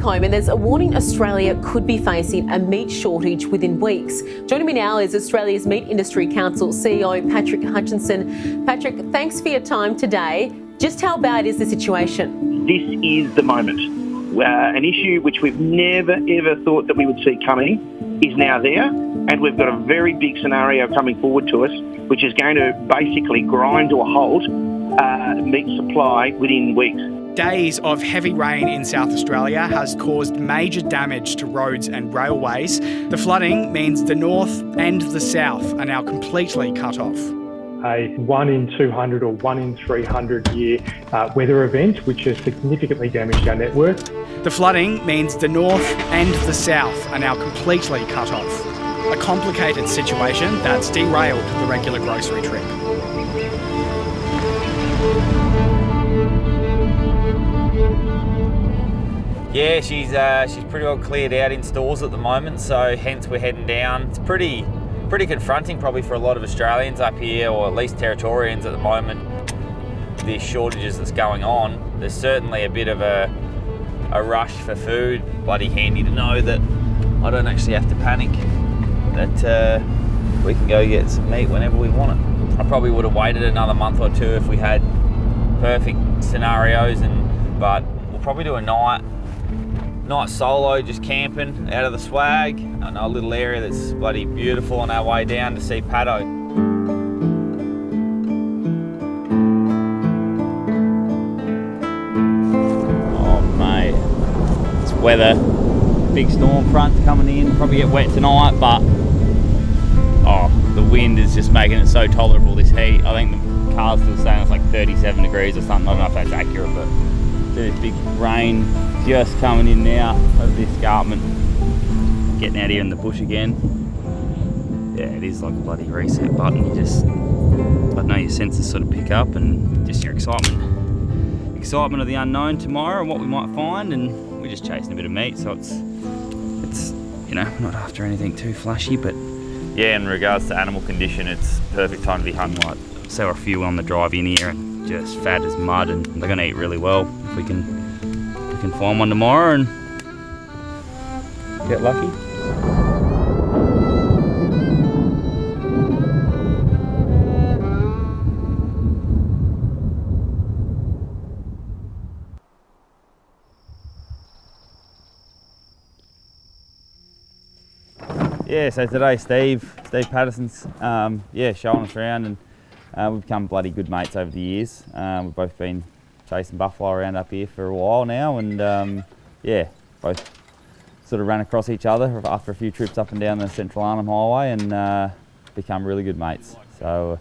home, and there's a warning Australia could be facing a meat shortage within weeks. Joining me now is Australia's Meat Industry Council CEO Patrick Hutchinson. Patrick, thanks for your time today. Just how bad is the situation? This is the moment. An issue which we've never ever thought that we would see coming is now there, and we've got a very big scenario coming forward to us which is going to basically grind to a halt meat supply within weeks. Days of heavy rain in South Australia has caused major damage to roads and railways. The flooding means the north and the south are now completely cut off. A 1 in 200 or 1 in 300 year weather event which has significantly damaged our network. The flooding means the north and the south are now completely cut off. A complicated situation that's derailed the regular grocery trip. Yeah, she's pretty well cleared out in stores at the moment, so hence we're heading down. It's pretty confronting probably for a lot of Australians up here, or at least Territorians at the moment. The shortages that's going on, there's certainly a bit of a rush for food. Bloody handy to know that I don't actually have to panic, that we can go get some meat whenever we want it. I probably would have waited another month or two if we had perfect scenarios, but we'll probably do a night solo, just camping out of the swag. I know a little area that's bloody beautiful on our way down to see Paddo. Oh mate, it's weather. Big storm front coming in, probably get wet tonight, but the wind is just making it so tolerable, this heat. I think the car's still saying it's like 37 degrees or something. I don't know if that's accurate, but there's big rain just coming in now over the escarpment. Getting out here in the bush again. Yeah, it is like a bloody reset button. You just, I don't know, your senses sort of pick up, and just your excitement of the unknown tomorrow and what we might find, and we're just chasing a bit of meat, so it's you know, not after anything too flashy, but yeah, in regards to animal condition, it's perfect time to be hunting. Like, saw a few on the drive in here and just fat as mud, and they're going to eat really well if we can find one tomorrow and get lucky. Yeah, so today Steve Patterson's showing us around, and we've become bloody good mates over the years. We've both been chasing buffalo around up here for a while now, and both sort of ran across each other after a few trips up and down the Central Arnhem Highway, and become really good mates. So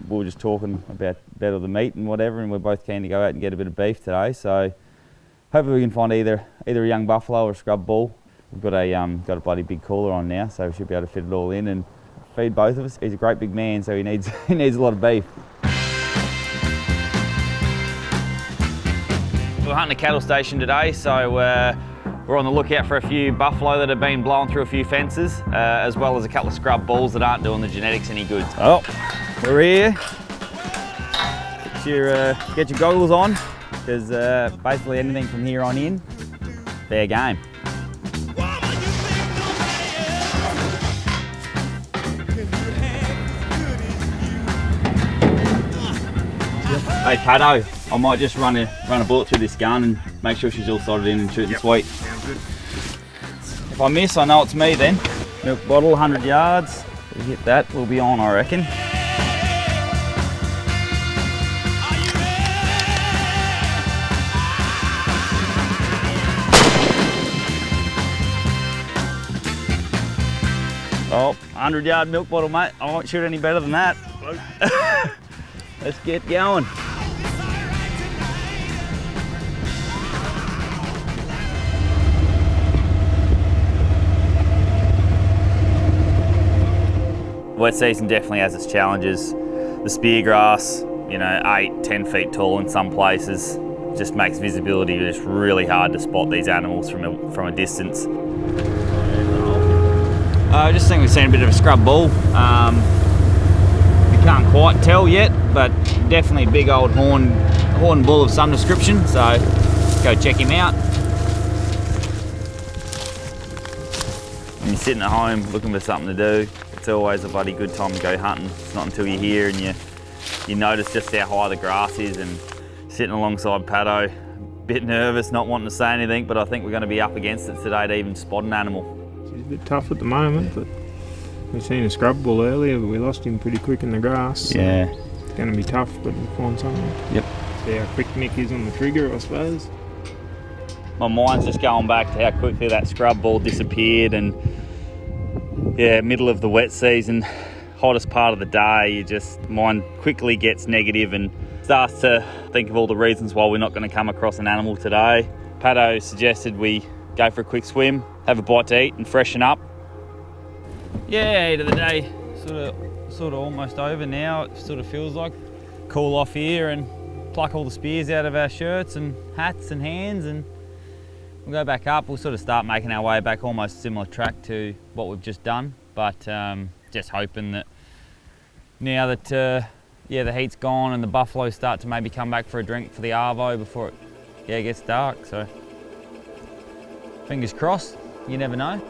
we were just talking about all the meat and whatever, and we're both keen to go out and get a bit of beef today. So hopefully we can find either a young buffalo or a scrub bull. We've got a bloody big cooler on now, so we should be able to fit it all in and feed both of us. He's a great big man, so he needs a lot of beef. We're hunting a cattle station today, so we're on the lookout for a few buffalo that have been blowing through a few fences, as well as a couple of scrub bulls that aren't doing the genetics any good. Oh, we're here. Get your goggles on, because basically anything from here on in, fair game. Hey Paddo, I might just run a bullet through this gun and make sure she's all soldered in and shooting sweet. If I miss, I know it's me then. Milk bottle, 100 yards. If we hit that, we'll be on, I reckon. Oh, 100-yard milk bottle, mate. I won't shoot any better than that. Let's get going. Wet season definitely has its challenges. The spear grass, 8-10 feet tall in some places, just makes visibility just really hard to spot these animals from a distance. I just think we've seen a bit of a scrub bull. We can't quite tell yet, but definitely a big old horn bull of some description, so let's go check him out. when you're sitting at home looking for something to do, it's always a bloody good time to go hunting. It's not until you're here and you notice just how high the grass is, and sitting alongside Paddo, a bit nervous, not wanting to say anything, but I think we're going to be up against it today to even spot an animal. He's a bit tough at the moment, but we've seen a scrub bull earlier, but we lost him pretty quick in the grass. So yeah. It's going to be tough, but we'll find something. Yep. See how quick Nick is on the trigger, I suppose. My mind's just going back to how quickly that scrub ball disappeared, and yeah, middle of the wet season, hottest part of the day, mind quickly gets negative and starts to think of all the reasons why we're not going to come across an animal today. Paddo suggested we go for a quick swim, have a bite to eat and freshen up. Yeah, heat of the day sort of almost over now. It sort of feels like cool off here and pluck all the spears out of our shirts and hats and hands, and we'll go back up. We'll sort of start making our way back, almost similar track to what we've just done, but just hoping that now that the heat's gone and the buffalo start to maybe come back for a drink for the arvo before it gets dark. So fingers crossed, you never know.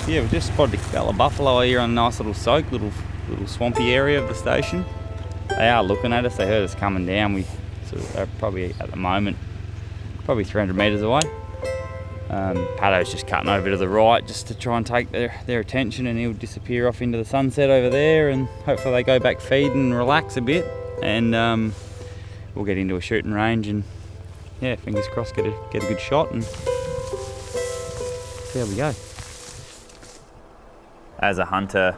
Yeah, we just spotted a couple of buffalo here on a nice little soak, little swampy area of the station. They are looking at us. They heard us coming down. We sort of are probably at the moment probably 300 metres away. Paddo's just cutting over to the right just to try and take their attention, and he'll disappear off into the sunset over there, and hopefully they go back feeding and relax a bit, and we'll get into a shooting range and yeah, fingers crossed get a good shot and see how we go. As a hunter,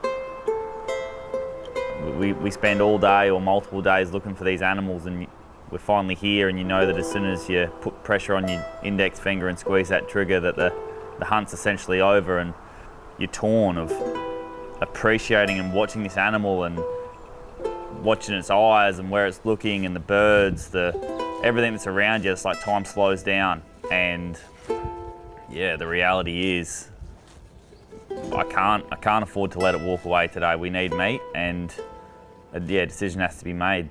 we spend all day or multiple days looking for these animals, and we're finally here, and you know that as soon as you put pressure on your index finger and squeeze that trigger that the hunt's essentially over, and you're torn of appreciating and watching this animal and watching its eyes and where it's looking and the birds, everything that's around you. It's like time slows down, and yeah, the reality is I can't afford to let it walk away today. We need meat, and a decision has to be made.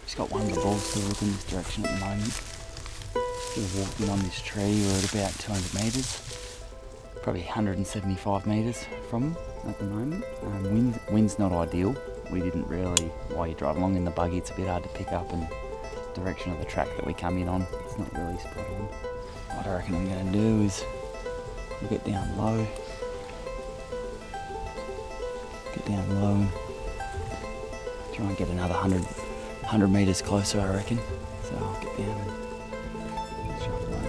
Just got one of the bulls still looking this direction at the moment. Still walking on this tree. We're at about 200 metres, probably 175 metres from them at the moment. Wind's not ideal. We didn't really, while you drive along in the buggy, it's a bit hard to pick up, and direction of the track that we come in on, it's not really spot on. What I reckon I'm going to do is we'll get down low. And try and get another 100 metres closer, I reckon. So I'll get down and shove it over.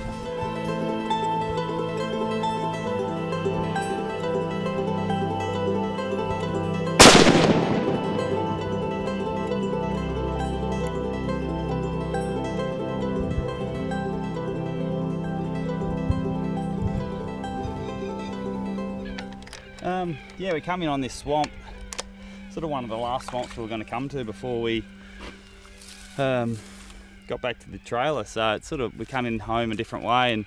Yeah, we're coming on this swamp. Sort of one of the last swamps we were going to come to before we got back to the trailer. So it's sort of, we come in home a different way, and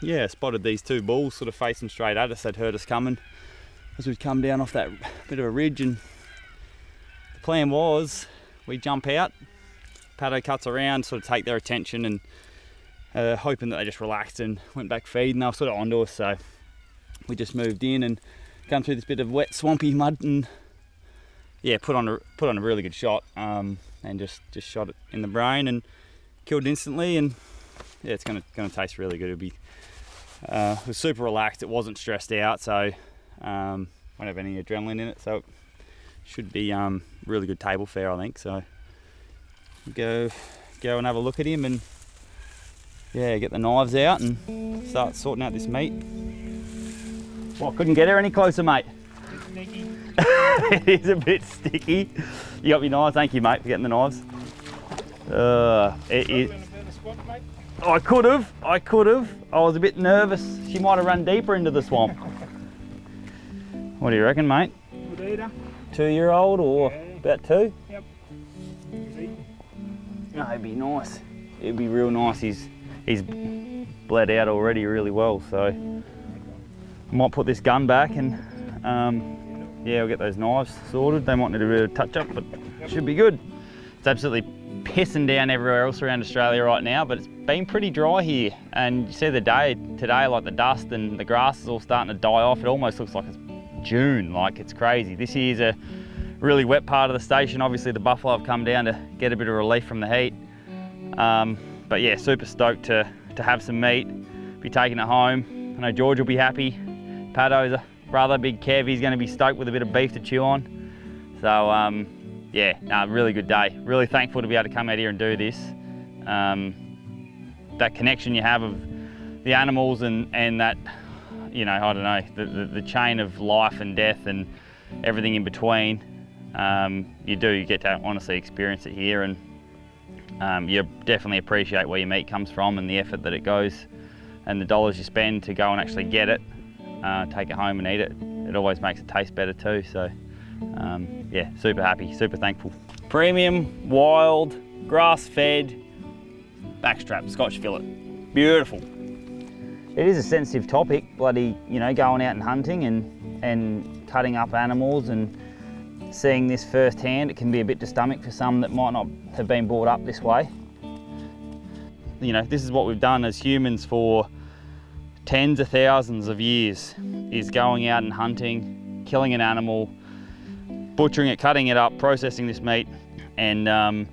yeah, spotted these two bulls sort of facing straight at us. They'd heard us coming as we'd come down off that bit of a ridge, and the plan was we jump out, Paddo cuts around, sort of take their attention, and hoping that they just relaxed and went back feeding. They were sort of onto us, so we just moved in and come through this bit of wet, swampy mud, and yeah, put on a really good shot, and just shot it in the brain and killed it instantly. And yeah, it's gonna taste really good. It was super relaxed. It wasn't stressed out, so won't have any adrenaline in it. So it should be really good table fare, I think. So go and have a look at him, and yeah, get the knives out and start sorting out this meat. Well, couldn't get her any closer, mate. It's sticky. It is a bit sticky. You got me knives, thank you, mate, for getting the knives. It is. I could have. I was a bit nervous. She might have run deeper into the swamp. What do you reckon, mate? Good eater. 2-year-old or yeah. about 2? Yep. No, it'd be nice. It'd be real nice. He's he's bled out already really well, so I might put this gun back and yeah, we'll get those knives sorted. They might need a bit of touch up, but it should be good. It's absolutely pissing down everywhere else around Australia right now, but it's been pretty dry here. And you see the day today, like the dust and the grass is all starting to die off. It almost looks like it's June, like it's crazy. This here's a really wet part of the station. Obviously the buffalo have come down to get a bit of relief from the heat. But yeah, super stoked to have some meat, be taking it home. I know George will be happy. Paddo's a brother, big Kev, he's gonna be stoked with a bit of beef to chew on. So yeah, no, really good day. Really thankful to be able to come out here and do this. That connection you have of the animals and that, you know, I don't know, the chain of life and death and everything in between, you get to honestly experience it here, and you definitely appreciate where your meat comes from and the effort that it goes and the dollars you spend to go and actually get it, take it home and eat it. It always makes it taste better too, so yeah, super happy, super thankful. Premium, wild, grass-fed, backstrap, Scotch fillet, beautiful. It is a sensitive topic, bloody, you know, going out and hunting and cutting up animals and seeing this firsthand. It can be a bit to stomach for some that might not have been brought up this way. You know, this is what we've done as humans for tens of thousands of years, is going out and hunting, killing an animal, butchering it, cutting it up, processing this meat. And you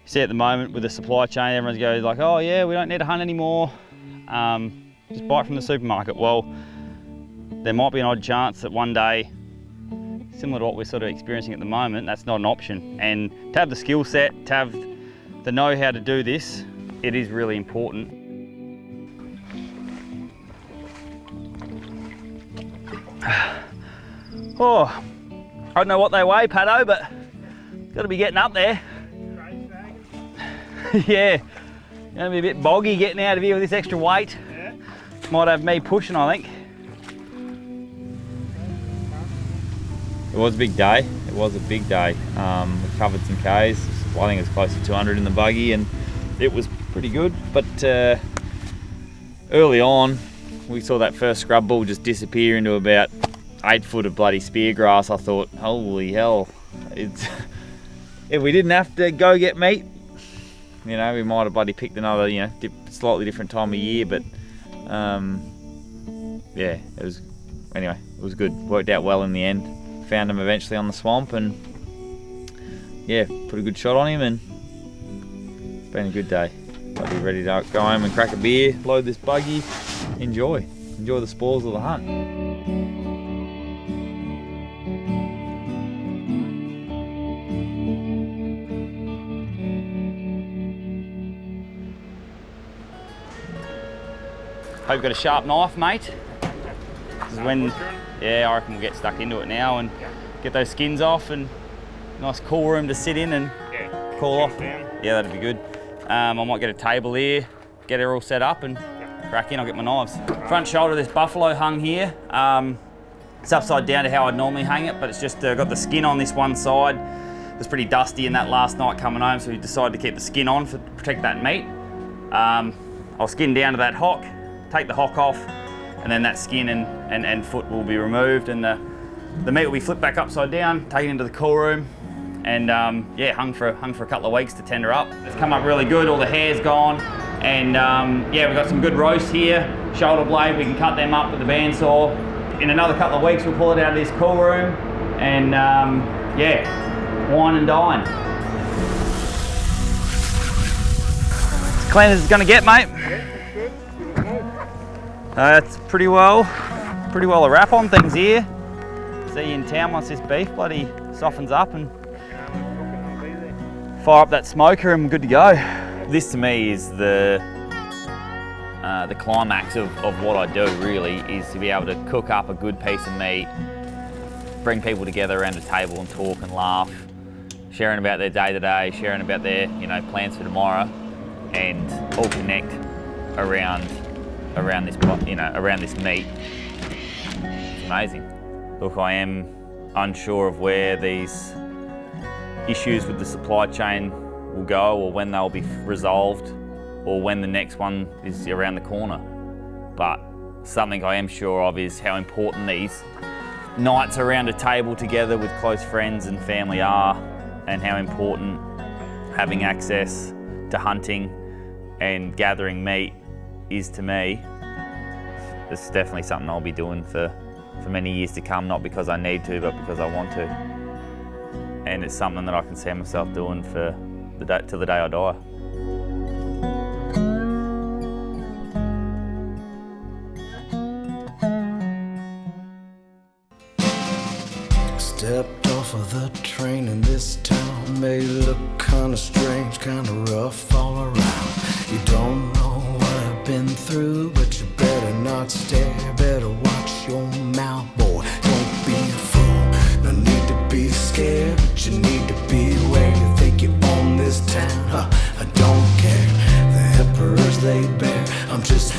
see at the moment with the supply chain, everyone's going like, oh yeah, we don't need to hunt anymore. Just buy it from the supermarket. Well, there might be an odd chance that one day, similar to what we're sort of experiencing at the moment, that's not an option. And to have the skill set, to have the know-how to do this, it is really important. Oh, I don't know what they weigh, Paddo, but got to be getting up there. Yeah, gonna be a bit boggy getting out of here with this extra weight. Yeah. Might have me pushing, I think. It was a big day. It was a big day. We covered some Ks. I think it was close to 200 in the buggy, and it was pretty good. But early on, we saw that first scrub bull just disappear into about 8 foot of bloody spear grass. I thought, holy hell! If we didn't have to go get meat, you know, we might have bloody picked another, you know, slightly different time of year. But yeah, it was. Anyway, it was good. Worked out well in the end. Found him eventually on the swamp, and yeah, put a good shot on him, and it's been a good day. I'll be ready to go home and crack a beer, load this buggy, enjoy the spoils of the hunt. Hope you've got a sharp knife, mate. This is when, yeah, I reckon we'll get stuck into it now and get those skins off, and nice cool room to sit in and cool off. Yeah, that'd be good. I might get a table here, get it all set up and crack in. I'll get my knives. Front shoulder of this buffalo hung here. It's upside down to how I'd normally hang it, but it's just got the skin on this one side. It was pretty dusty in that last night coming home, so we decided to keep the skin on to protect that meat. I'll skin down to that hock, take the hock off, and then that skin and foot will be removed, and the meat will be flipped back upside down, taken into the cool room, and yeah, hung for a couple of weeks to tender up. It's come up really good, all the hair's gone, and yeah, we've got some good roast here, shoulder blade, we can cut them up with the bandsaw. In another couple of weeks, we'll pull it out of this cool room, and yeah, wine and dine. As clean as it's gonna get, mate. That's pretty well a wrap on things here. See you in town once this beef bloody softens up, and fire up that smoker and we're good to go. This to me is the climax of what I do, really, is to be able to cook up a good piece of meat, bring people together around a table and talk and laugh, sharing about their day to day, sharing about their, you know, plans for tomorrow, and all connect around this, you know, around this meat. It's amazing. Look, I am unsure of where these issues with the supply chain will go or when they'll be resolved. or when the next one is around the corner. But something I am sure of is how important these nights around a table together with close friends and family are, and how important having access to hunting and gathering meat is to me. It's definitely something I'll be doing for many years to come, not because I need to, but because I want to. And it's something that I can see myself doing for the day, till the day I die. Stepped off of the train and this town may look kinda strange, kinda rough all around. You don't know what I've been through, but you better not stare, better watch your mouth, boy. Don't be a fool, no need to be scared, but you need to be aware. You think you own this town, I don't care. The emperors they bear, I'm just